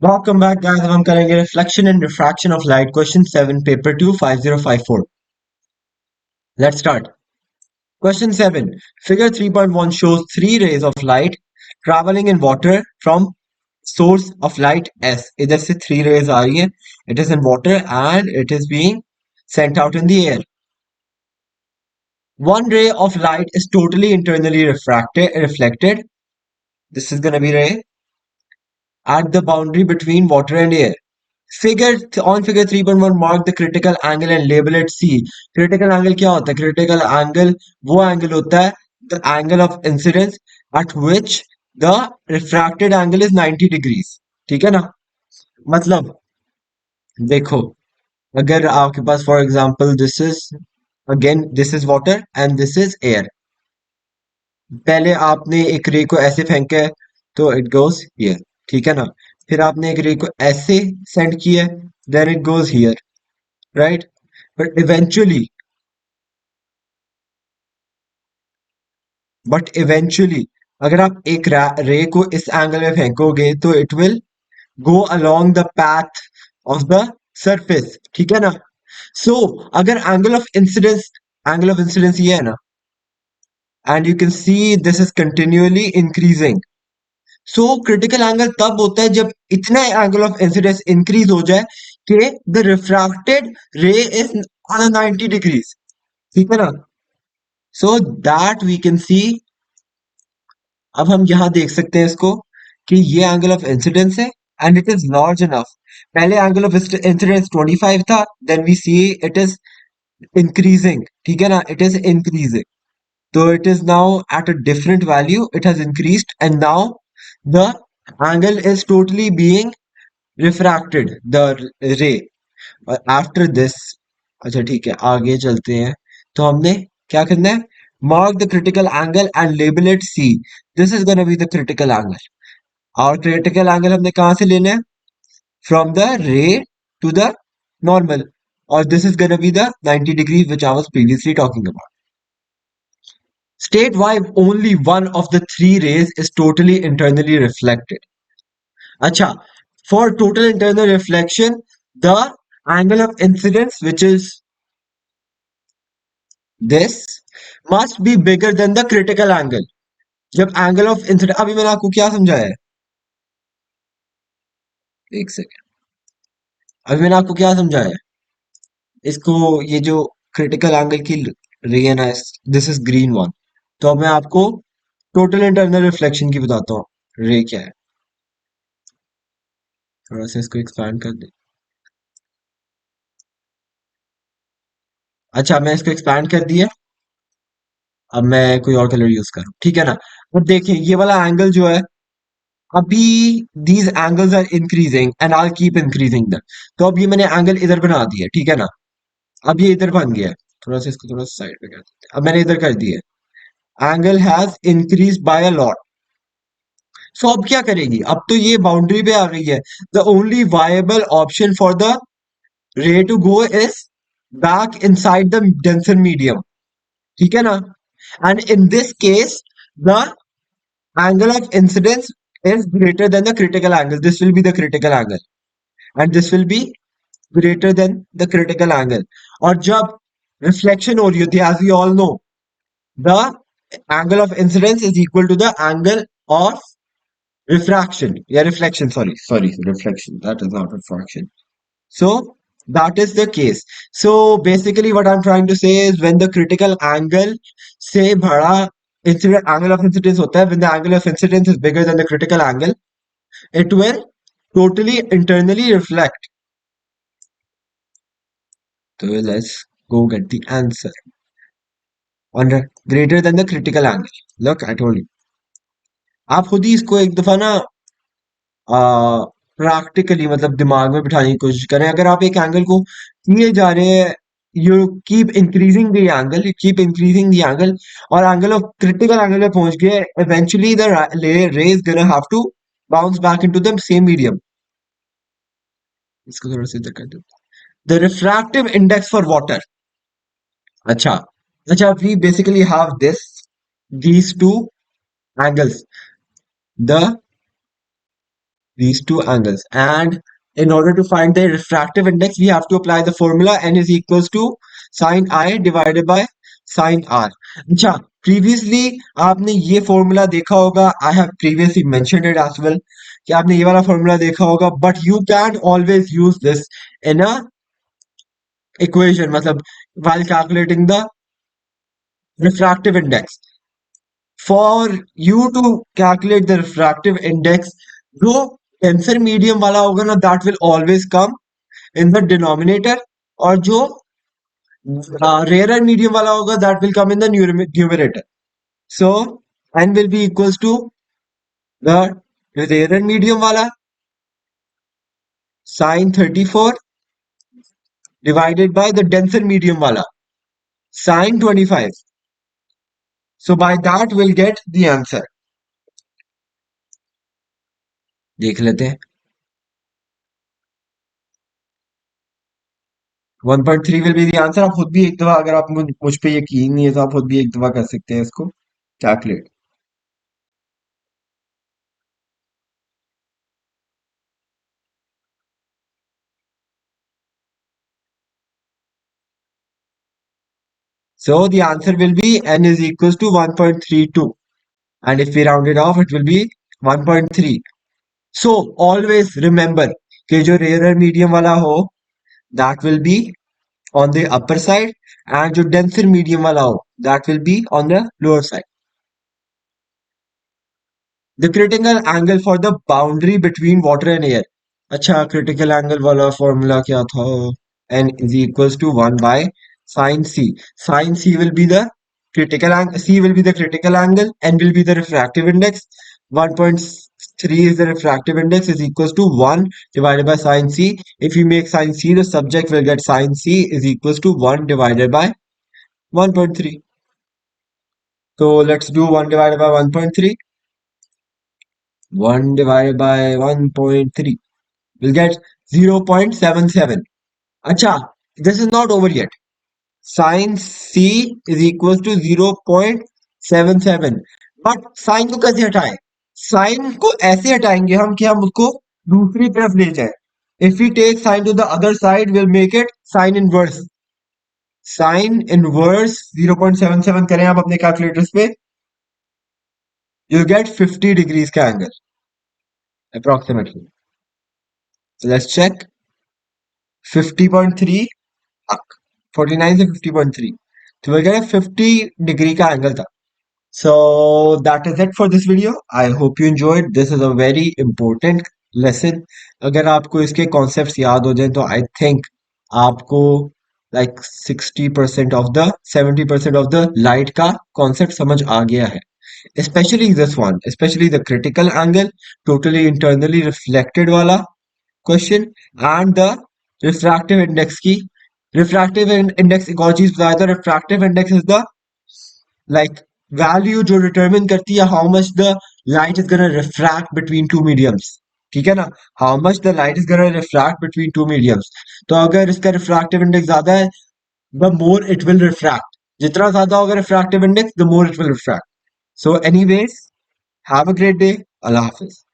Welcome back, guys. अब हम करेंगे reflection and refraction of light. Question 7, paper 2, 5054. Let's start. Question 7. Figure 3.1 shows three rays of light traveling in water from source of light S. इधर से three rays आ रही हैं. It is in water and it is being sent out in the air. One ray of light is totally internally reflected. This is gonna be ray at the boundary between water and air. Figure 3.1 mark the critical angle and label it C. Critical angle क्या होता है? Critical angle वो angle होता है the angle of incidence at which the refracted angle is 90 degrees. ठीक है ना? मतलब देखो, अगर आपके पास for example this is water and this is air. पहले आपने एक रे को ऐसे फेंका है तो इट गोज हियर. ठीक है ना? फिर आपने एक रे को ऐसे सेंड किया है, then it goes here. Right? But eventually अगर आप एक रे को इस एंगल में फेंकोगे तो it will go along the path of the surface. ठीक है ना? सो अगर एंगल ऑफ इंसिडेंस ये है ना, and you can see this is continually increasing. So critical angle तब होता है जब इतना एंगल ऑफ इंसिडेंस इंक्रीज हो जाए कि the refracted ray is on 90 degrees. ठीक है ना? So that we can see. अब हम यहाँ देख सकते हैं इसको कि ये एंगल ऑफ इंसिडेंस है and it is large enough. पहले एंगल ऑफ इंसिडेंस 25 था, then we see it is increasing. ठीक है ना? It is increasing. तो it is now at a different value, it has increased and now the angle is totally being refracted the रे. After this, अच्छा ठीक है, आगे चलते हैं. तो हमने क्या करना है? Mark the critical angle and label it C. This is gonna be the critical angle. और क्रिटिकल एंगल हमने कहां से लेना है? From the ray to the normal. और this is gonna be the 90 degree which I was previously talking about. State why only one of the three rays is totally internally reflected. अच्छा, for total internal reflection, the angle of incidence, which is this, must be bigger than the critical angle. जब angle of incidence, अभी मैंने आपको क्या समझाया है? एक second. अभी मैंने आपको क्या समझाया है? इसको, ये जो क्रिटिकल एंगल की रे है ना, दिस इज ग्रीन वन. तो अब मैं आपको टोटल इंटरनल रिफ्लेक्शन की बताता हूँ रे क्या है. थोड़ा सा इसको एक्सपैंड कर दे. अच्छा, मैं इसको एक्सपैंड कर दिया. अब मैं कोई और कलर यूज करूँ. ठीक है ना? अब देखिए ये वाला एंगल जो है, अभी these angles are increasing and I keep increasing them. तो अब ये मैंने एंगल इधर बना दिया. ठीक है ना? अब ये इधर बन गया है. थोड़ा सा इसको थोड़ा साइड पे कर देते हैं. अब मैंने इधर कर दिया. Angle has increase by a lot. So अब क्या करेगी? अब तो ये बाउंड्री पे आ गई है. The only viable option for the ray to go is back inside the denser medium. ठीक है ना? And in this case the angle of incidence is greater than the critical angle. This will be the critical angle, and this will be greater than the critical angle. और जब reflection हो रही होती है, as we all know, the angle of incidence is equal to the angle of refraction. Yeah, reflection. Sorry, reflection. That is not refraction. So that is the case. So basically, what I'm trying to say is when the critical angle से बड़ा incident angle of incidence होता है, when the angle of incidence is bigger than the critical angle, it will totally internally reflect. So let's go get the answer. On greater than the critical angle. Look, I told you. आप खुद ही इसको एक दफा ना practically, मतलब दिमाग में बिठाने की कोशिश करें. अगर आप एक एंगल को किए जा रहे हैं, you keep increasing the angle, you keep increasing the angle, और एंगल ऑफ क्रिटिकल एंगल पे पहुंच गए, eventually the ray is gonna have to bounce back into the same medium. इसको थोड़ा सा इधर कर दो. The refractive index for water. अच्छा, अच्छा, we basically have these two angles. The these two angles. And in order to find the refractive index, we have to apply the formula n is equals to sine I divided by sine R. अच्छा, previously आपने ये formula देखा होगा. I have previously mentioned it as well कि आपने ये वाला formula देखा होगा, but you can always use this in a equation, मतलब while calculating the refractive index. For you to calculate the refractive index, जो टेंसर मीडियम वाला होगा ना, that will always come in the denominator, और जो rarer medium वाला होगा, that will come in the numerator. So n will be equals to the rarer medium वाला sine 34 divided by the denser medium वाला sine 25. So by that we'll get the answer. देख लेते हैं. 1.3 will be the answer. आप खुद भी एक दफा, अगर आप मुझ पे यकीन नहीं है तो आप खुद भी एक दफा कर सकते हैं इसको calculate. So the answer will be n is equals to 1.32, and if we round it off it will be 1.3. So always remember कि जो rarer medium वाला हो, that will be on the upper side, and जो denser medium वाला हो, that will be on the lower side. The critical angle for the boundary between water and air. अच्छा, critical angle वाला formula क्या था? N is equals to 1 by sine C. Sine C will be the critical angle. C will be the critical angle. N will be the refractive index. 1.3 is the refractive index, is equals to 1 divided by sine C. If you make sine C the subject, will get sine C is equals to 1 divided by 1.3. So let's do 1 divided by 1.3. 1 divided by 1.3. We'll get 0.77. Acha, this is not over yet. Sine C is equals to 0.77. But sign को कैसे हटाएं? Sign को ऐसे हटाएंगे हम कि हम उसको दूसरी तरफ ले जाएं. If we take sine to the other side, we'll make it sine inverse. Sine inverse 0.77 करें आप अपने कैलकुलेटर्स पे, you'll get 50 degrees का angle approximately. So let's check. 50.3, 49 से 50.3, तो we'll get a 50 degree का angle था. So that is it for this video. I hope you enjoyed. This is a very important lesson. अगर आपको इसके concepts याद हो जाएं तो I think आपको like 60% of the 70% of the light का concept समझ आ गया है. Especially this one, especially the critical angle, totally internally reflected वाला question, and the refractive index की. Refractive index एक और चीज बताया था. Refractive index is the like value जो determine करती है how much the light is gonna refract between two mediums. ठीक है ना? How much the light is gonna refract between two mediums. तो अगर इसका refractive index ज्यादा है, the more it will refract. जितना ज्यादा होगा refractive index, the more it will refract. So anyways, have a great day. Allah Hafiz.